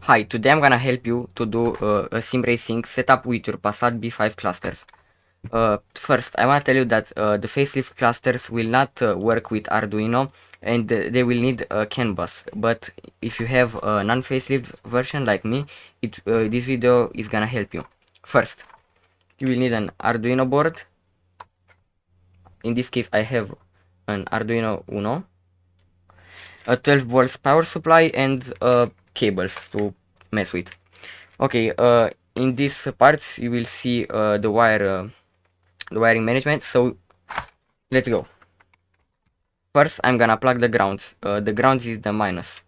Hi, today I'm gonna help you to do a sim racing setup with your Passat B5 clusters. First, I want to tell you that the facelift clusters will not work with Arduino, and they will need a CAN bus. But if you have a non-facelift version like me, this video is gonna help you. First, you will need an Arduino board. In this case, I have an Arduino Uno, a 12 volts power supply, and cables to mess with. Okay, in this parts you will see the wiring management. So let's go. First, I'm gonna plug the grounds. The grounds is the minus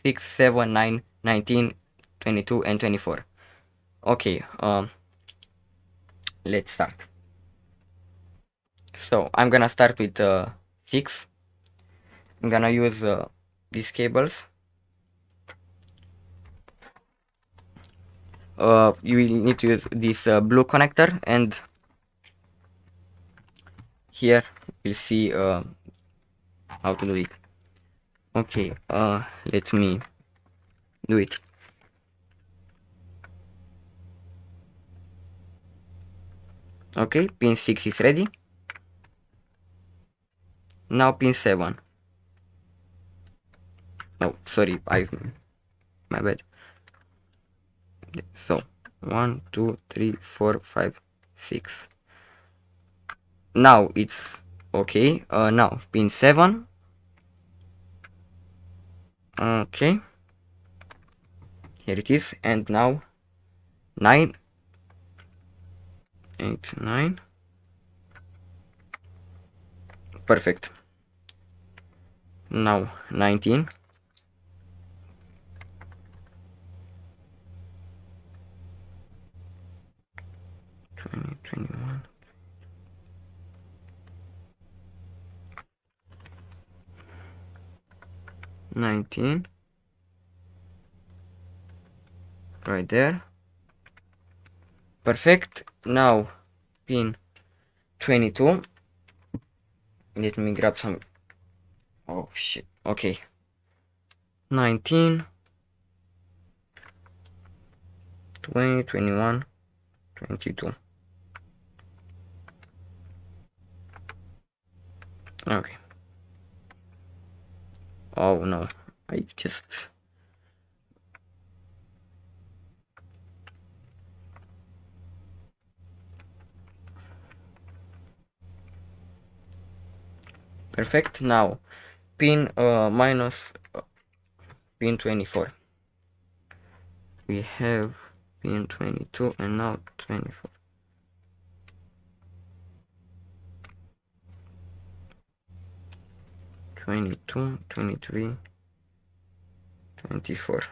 6, 7, 9, 19, 22, and 24. Okay, let's start. So I'm gonna start with 6. I'm gonna use these cables. You will need to use this blue connector, and here you'll see how to do it. Okay, let me do it. Okay, pin 6 is ready. Now pin 7. No, sorry, my bad. So 1, 2, 3, 4, 5, 6. Now it's okay. Now pin 7. Okay, here it is. And now 9, 8, 9. Perfect. Now 19. 20, 21. 19. Right there. Perfect. Now pin 22. Let me grab some. Oh shit. Okay. 19, 20, 21, 22. Okay. Oh no, I just. Perfect. Now pin minus pin 24. We have pin 22 and now 24. (22, 23, 24).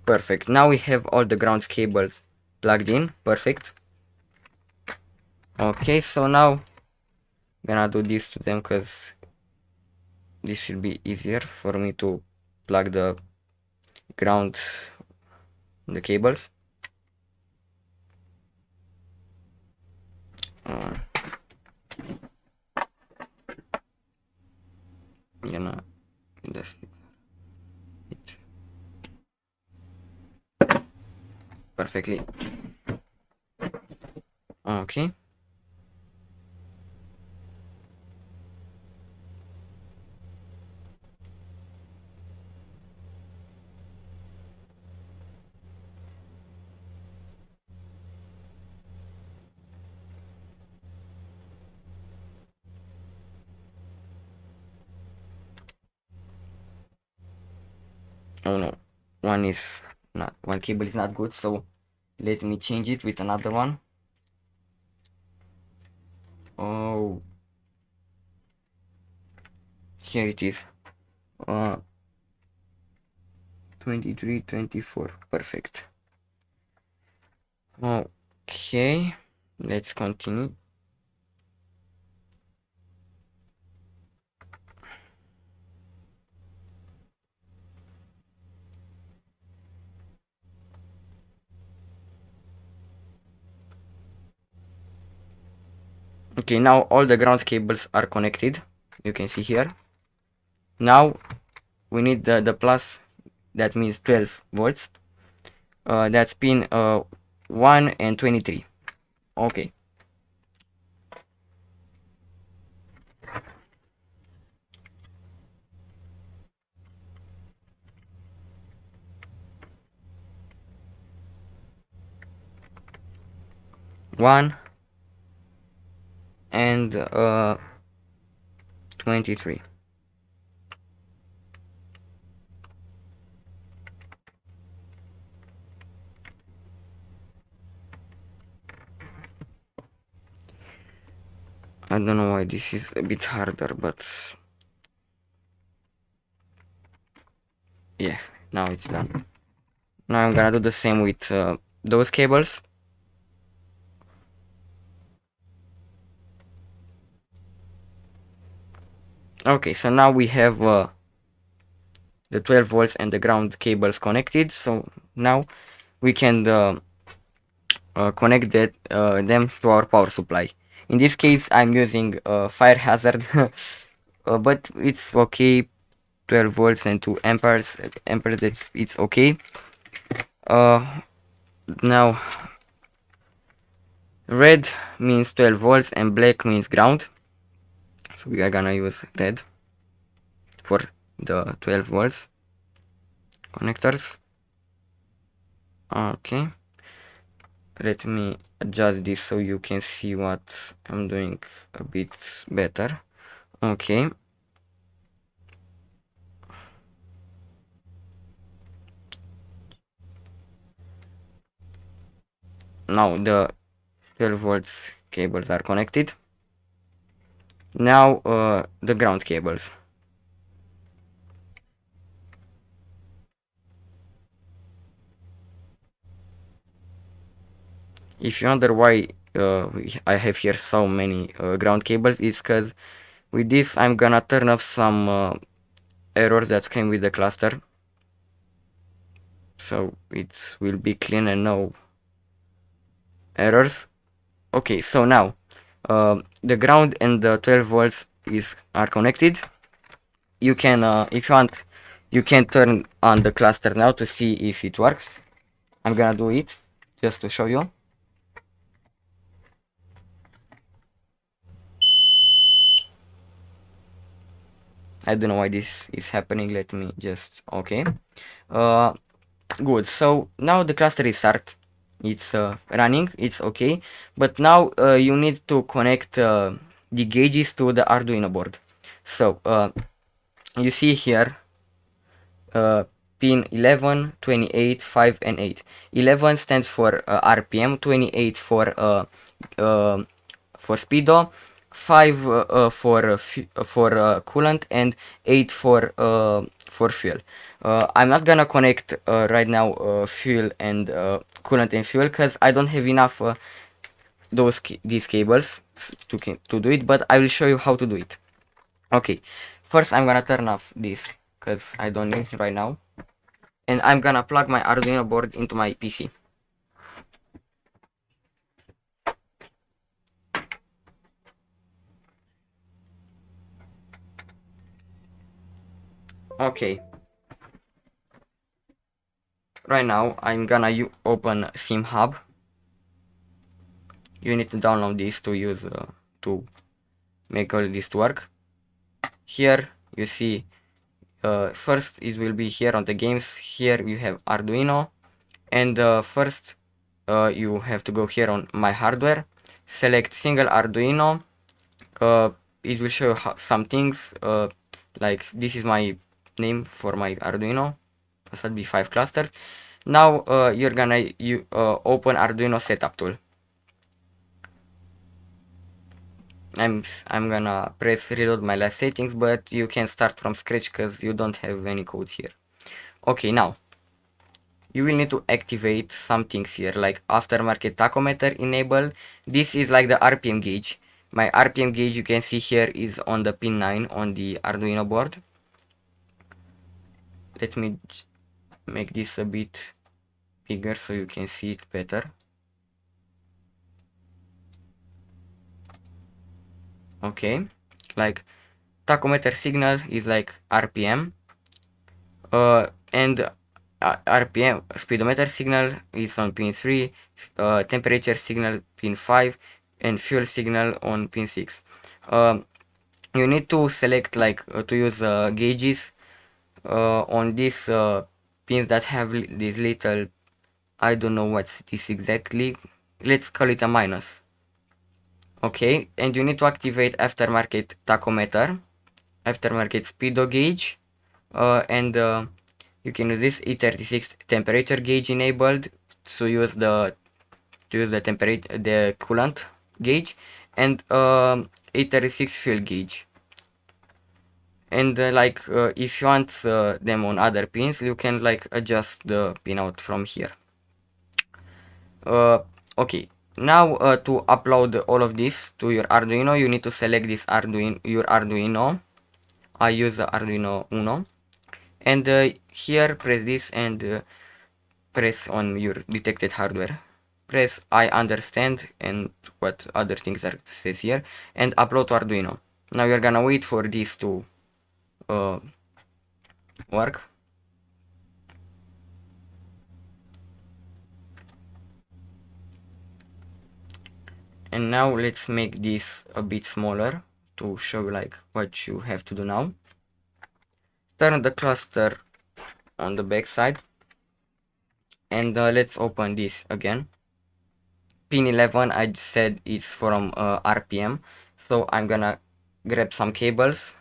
Perfect. Now we have all the grounds cables plugged in. Perfect. Okay, so now I'm gonna do this to them because this will be easier for me to plug the ground, the cables. Gonna just it perfectly. Okay. Oh no, one cable is not good, so let me change it with another one. Oh, here it is. 23, 24. Perfect. Okay, let's continue. Okay, now all the ground cables are connected. You can see here. Now we need the plus that means 12 volts. That's pin 1 and 23. Okay. One and 23. I don't know why this is a bit harder, but yeah, now it's done. Now I'm gonna do the same with those cables. Okay, so now we have the 12 volts and the ground cables connected. So now we can connect them to our power supply. In this case, I'm using fire hazard, but it's okay. 12 volts and 2 amperes. It's okay. Now red means 12 volts and black means ground. So we are gonna use red for the 12 volts connectors. Okay, let me adjust this so you can see what I'm doing a bit better. Okay, now the 12 volts cables are connected. Now the ground cables. If you wonder why I have here so many ground cables, it's because with this I'm gonna turn off some errors that came with the cluster, so it will be clean and no errors. Okay, so now the ground and the 12 volts are connected. You can if you want, you can turn on the cluster now to see if it works. I'm gonna do it just to show you. I don't know why this is happening. Let me just okay. Good. So now the cluster is start. It's running. It's okay. But now you need to connect the gauges to the Arduino board. So you see here pin 11, 28, 5 and 8. 11 stands for RPM, 28 for speedo, 5 for coolant, and 8 for fuel. I'm not gonna connect right now fuel and coolant and fuel because I don't have enough these cables to do it, but I will show you how to do it. Okay, first I'm gonna turn off this because I don't need it right now, and I'm gonna plug my Arduino board into my PC. Okay, right now I'm gonna open SimHub. You need to download this to use to make all this work. Here you see first it will be here on the games. Here you have Arduino, and first you have to go here on my hardware, select single Arduino. It will show you some things like this is my name for my Arduino, Passat B5 clusters. Now you're gonna open Arduino setup tool. I'm gonna press reload my last settings, but you can start from scratch because you don't have any code here. Okay, now you will need to activate some things here like aftermarket tachometer enable. This is like the RPM gauge. My RPM gauge you can see here is on the pin 9 on the Arduino board. Let me make this a bit bigger so you can see it better. Okay, like tachometer signal is like RPM, and RPM speedometer signal is on pin 3, temperature signal pin 5, and fuel signal on pin 6. You need to select like to use gauges on these pins that have this little, I don't know what's this exactly, let's call it a minus. Okay, and you need to activate aftermarket tachometer, aftermarket speedo gauge, and you can use this E36 temperature gauge enabled to use the temperature, the coolant gauge, and E36 fuel gauge. And like if you want them on other pins, you can like adjust the pinout from here. Okay, now to upload all of this to your Arduino, you need to select this your Arduino. I use the Arduino Uno, and here press this and press on your detected hardware. Press I understand and what other things are says here, and upload to Arduino. Now you're gonna wait for this to work. And now let's make this a bit smaller to show like what you have to do now. Turn the cluster on the back side, and let's open this again. Pin 11, I said it's from RPM, so I'm gonna grab some cables.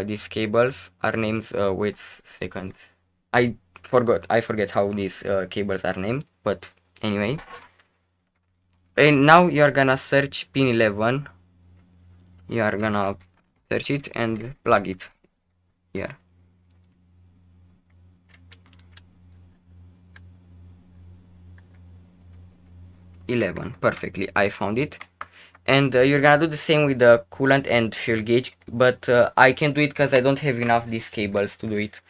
These cables are named, wait a second, I forget how these cables are named, but anyway. And now you're gonna search pin 11, you are gonna search it and plug it here. Perfectly, I found it. And you're gonna do the same with the coolant and fuel gauge, but I can't do it because I don't have enough these cables to do it.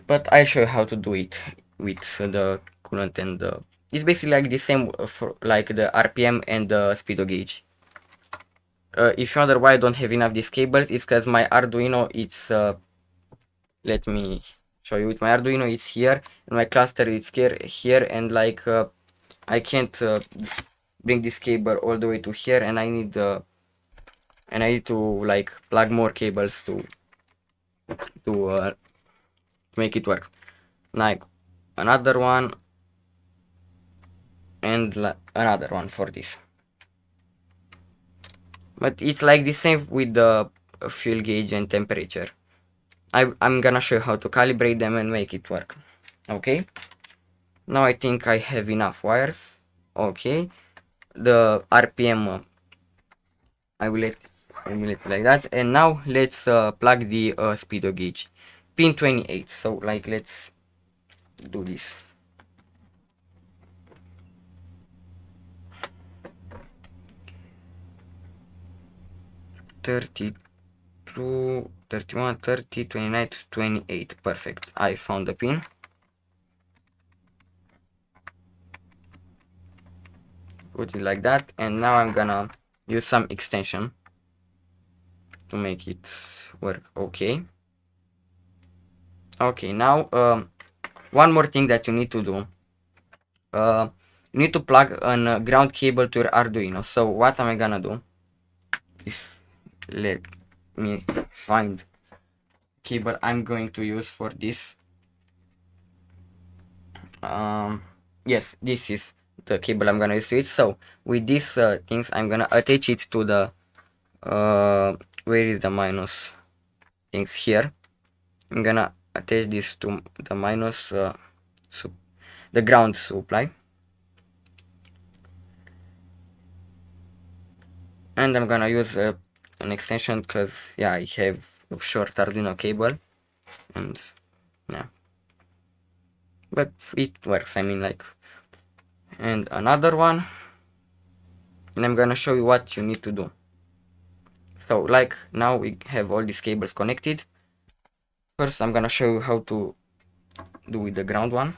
But I'll show you how to do it with the coolant and the... It's basically like the same for like the RPM and the speedo gauge. If you wonder why I don't have enough these cables, it's because my Arduino, it's let me show you. With my Arduino, it's here, and my cluster is here, and like I can't bring this cable all the way to here, and I need to like plug more cables to make it work. Like another one and another one for this. But it's like the same with the fuel gauge and temperature. I'm gonna show you how to calibrate them and make it work. Okay, now I think I have enough wires. Okay, the RPM I will let it like that, and now let's plug the speedo gauge, pin 28. So like let's do this. $32, $31, $30, $29, $28. Perfect. I found the pin. Put it like that, and now I'm gonna use some extension to make it work. Okay. Okay, now one more thing that you need to do. You need to plug a ground cable to your Arduino. So what am I gonna do is, let me find cable I'm going to use for this. Yes, this is the cable I'm gonna use to it. So with these things, I'm gonna attach it to the where is the minus things here. I'm gonna attach this to the minus the ground supply, and I'm gonna use an extension because yeah, I have a short Arduino cable, and yeah, but it works, I mean, like. And another one, and I'm gonna show you what you need to do. So like now we have all these cables connected. First I'm gonna show you how to do with the ground one.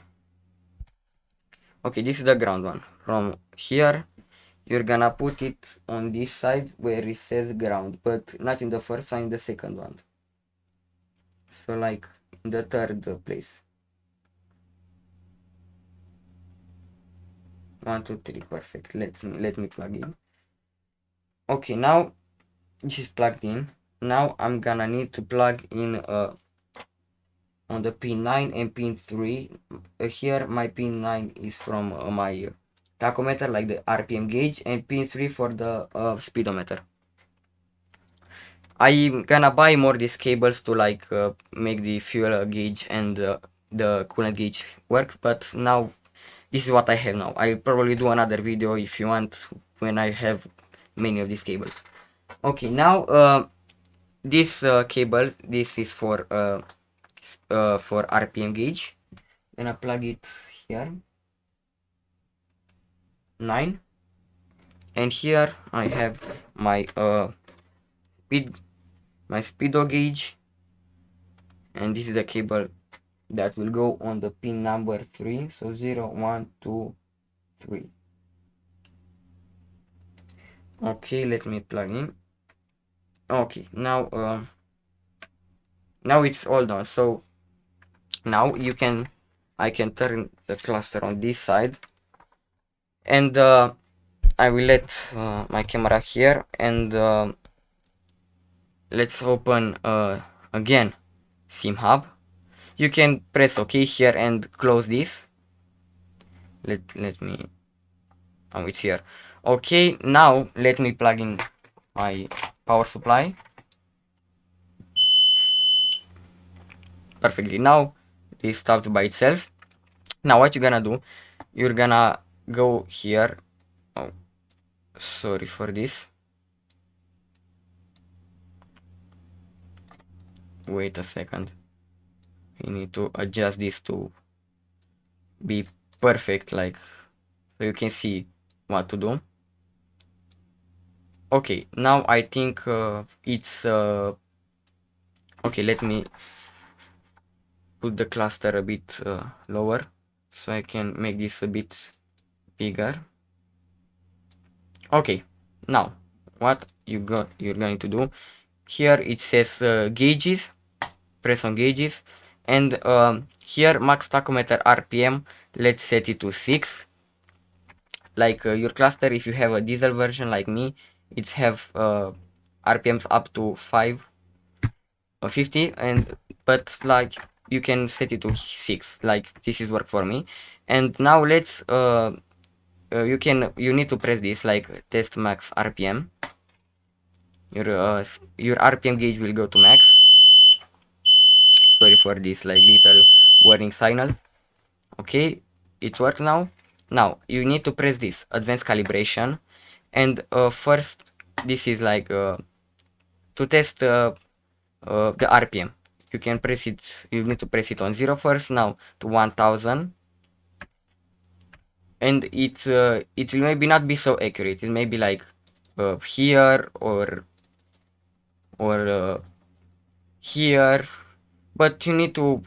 Okay, this is the ground one. From here you're gonna put it on this side where it says ground, but not in the first one, in the second one. so like in the third place. 1 2 3, perfect. Let me plug in. Okay, now this is plugged in. Now I'm gonna need to plug in on the pin 9 and pin 3. Here my pin 9 is from my tachometer, like the RPM gauge, and pin 3 for the speedometer. I'm gonna buy more these cables to like make the fuel gauge and the coolant gauge work, but now this is what I have now. I'll probably do another video if you want when I have many of these cables. Okay, now this cable, this is for RPM gauge. Then I plug it here, 9, and here I have my speedo gauge, and this is the cable that will go on the pin number 3. So 0 1 2 3. Okay, let me plug in. Okay, now it's all done. So now I can turn the cluster on this side, and I will let my camera here, and let's open again SimHub. You can press OK here and close this. Let me, oh, it's here. Okay, now let me plug in my power supply. Perfectly. Now this stopped by itself. Now what you're gonna do, you're gonna go here. Oh, sorry for this. Wait a second. You need to adjust this to be perfect, like, so you can see what to do. Okay, now I think it's okay. Let me put the cluster a bit lower so I can make this a bit bigger. Okay, now what you're going to do here, it says gauges. Press on gauges, and here max tachometer RPM, let's set it to 6. Like your cluster, if you have a diesel version like me, it's have RPMs up to 5 or 50, and but like you can set it to 6. Like this is work for me. And now let's you need to press this, like test max RPM. Your RPM gauge will go to max. Sorry for this like little warning signal. Okay, it works now. Now you need to press this advanced calibration, and first this is like to test the RPM. You can press it, you need to press it on 0 first, now to 1000, and it will maybe not be so accurate. It may be like here or here, but you need to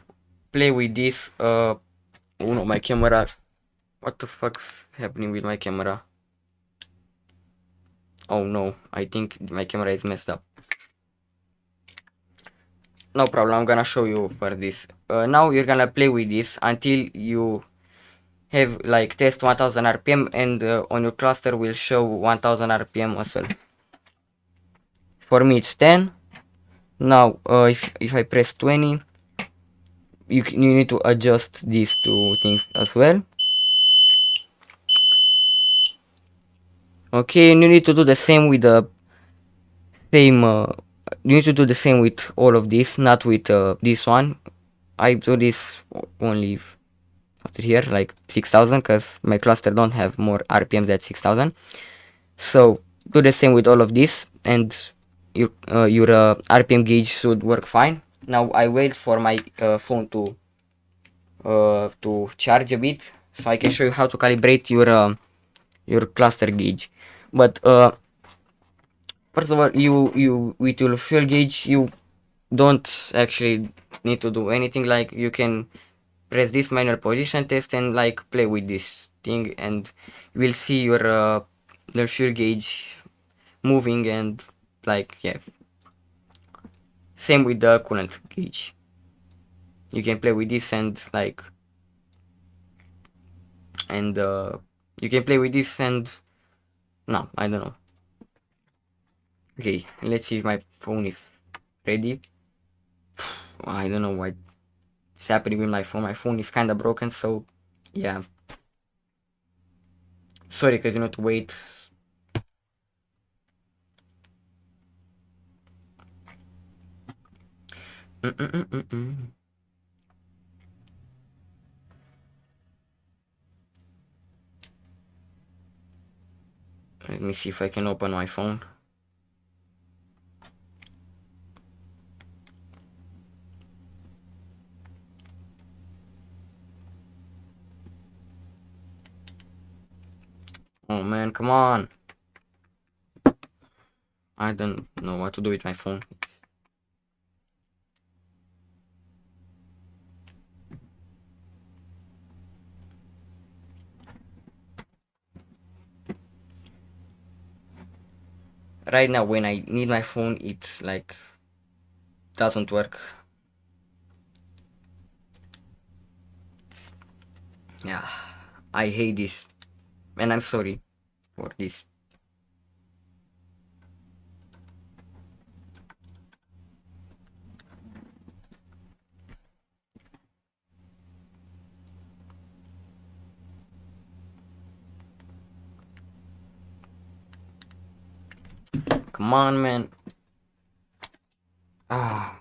play with this. Oh no, my camera, what the fuck's happening with my camera? Oh no, I think my camera is messed up. No problem, I'm gonna show you for this. Now you're gonna play with this until you have like test 1000 RPM, and on your cluster will show 1000 RPM as well. For me it's 10. Now if I press 20, you need to adjust these two things as well. Okay, and you need to do the same with the same you need to do the same with all of this, not with this one. I do this only after here like 6000, because my cluster don't have more RPM than 6000. So do the same with all of this, and your RPM gauge should work fine. Now I wait for my phone to charge a bit, so I can show you how to calibrate your cluster gauge. But first of all, you with your fuel gauge, you don't actually need to do anything. Like you can press this manual position test and like play with this thing, and you will see your the fuel gauge moving, and like, yeah, same with the coolant gauge. you can play with this and like, and you can play with this and no, I don't know. Okay, let's see if my phone is ready. I don't know what's happening with my phone. My phone is kind of broken, so yeah. Sorry, cause you know to wait. Let me see if I can open my phone. Oh man, come on. I don't know what to do with my phone. Right now, when I need my phone, it's like doesn't work. Yeah, I hate this, and I'm sorry for this. Come on, man. Ah.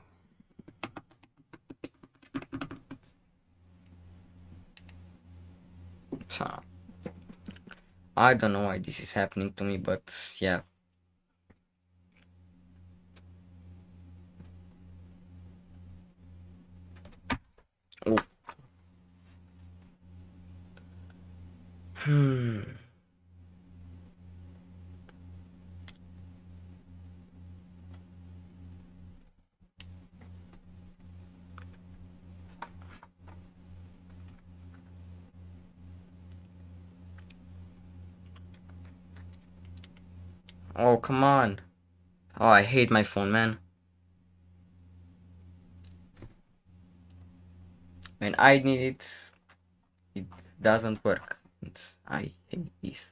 So, I don't know why this is happening to me, but yeah. Oh. Hmm. Oh, come on. Oh, I hate my phone, man. When I need it, it doesn't work. I hate this.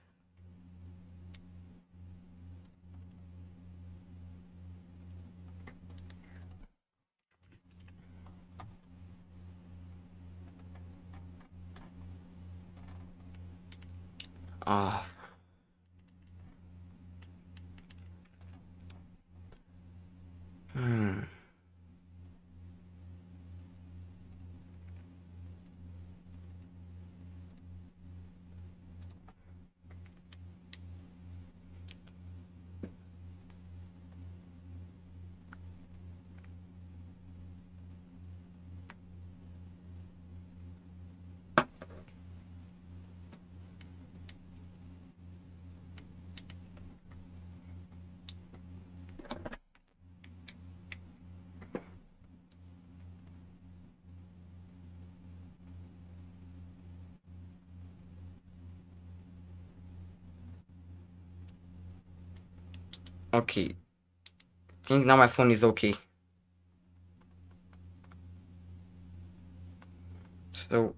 Ah. Hmm. Okay. I think now my phone is okay. So,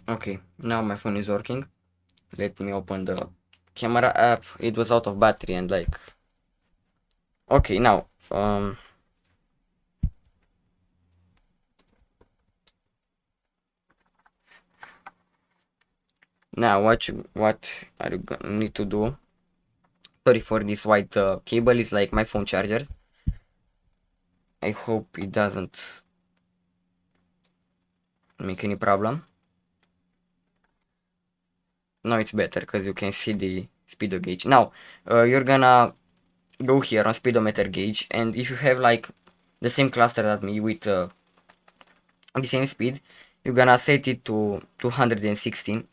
okay. Now my phone is working. Let me open the camera app. It was out of battery and like. Okay, now. Now what are you gonna need to do? Sorry for this white cable. Is like my phone charger. I hope it doesn't make any problem. Now it's better because you can see the speedo gauge. Now you're gonna go here on speedometer gauge, and if you have like the same cluster that me with the same speed, you're gonna set it to 216,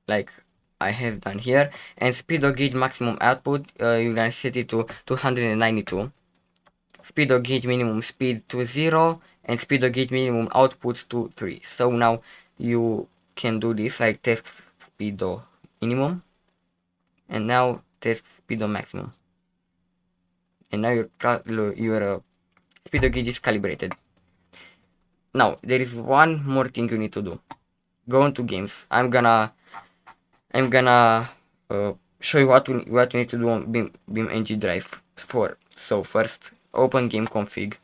like I have done here. And speedo gauge maximum output, you're gonna set it to 292. Speedo gauge minimum speed to 0, and speedo gauge minimum output to 3. So now you can do this, like test speedo minimum, and now test speedo maximum. And now your speedo gauge is calibrated. Now there is one more thing you need to do. Go into games. I'm gonna show you what you need to do on BeamNG drive for. So first, open game config,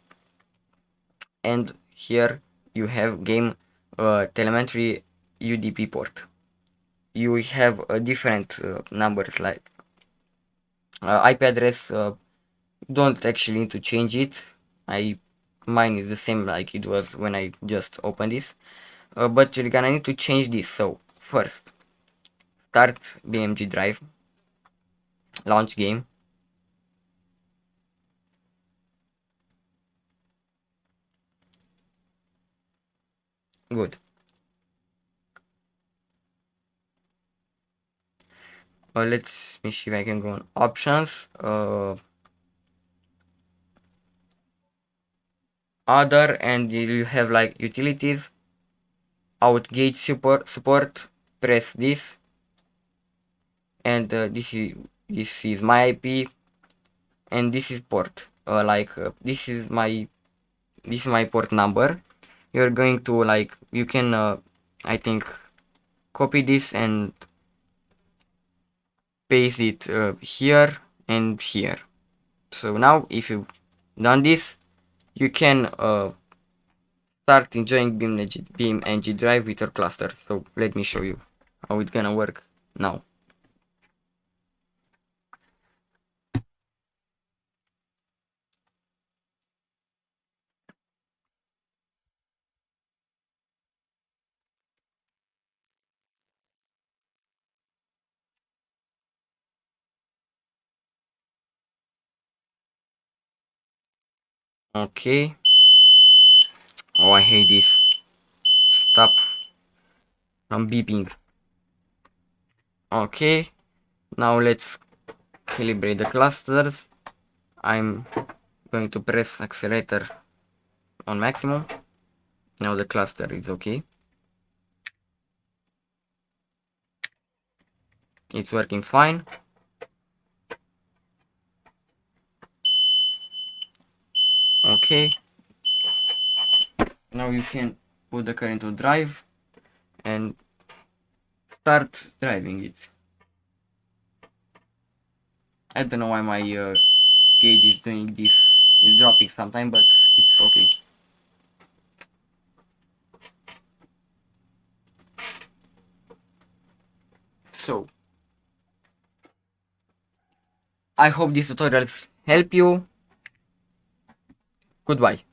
and here you have game telemetry UDP port. You have different numbers, like IP address. Don't actually need to change it. Mine is the same like it was when I just opened this. But you're gonna need to change this. So first, start BMG drive, launch game. Good. Let's me see if I can go on options. Other, and you have like utilities, out gauge support. Press this, and this is my IP, and this is port. This is my port number. You're going to, like, you can I think copy this and paste it here and here. So now if you've done this, you can start enjoying BeamNG drive with your cluster. So let me show you how it's gonna work now. Okay. Oh, I hate this. Stop from beeping. Okay. Now let's calibrate the clusters. I'm going to press accelerator on maximum. Now the cluster is okay. It's working fine. Okay. Now you can put the current to drive and start driving it. I don't know why my gauge is doing this. It's dropping sometimes, but it's okay. So, I hope these tutorials help you. Goodbye.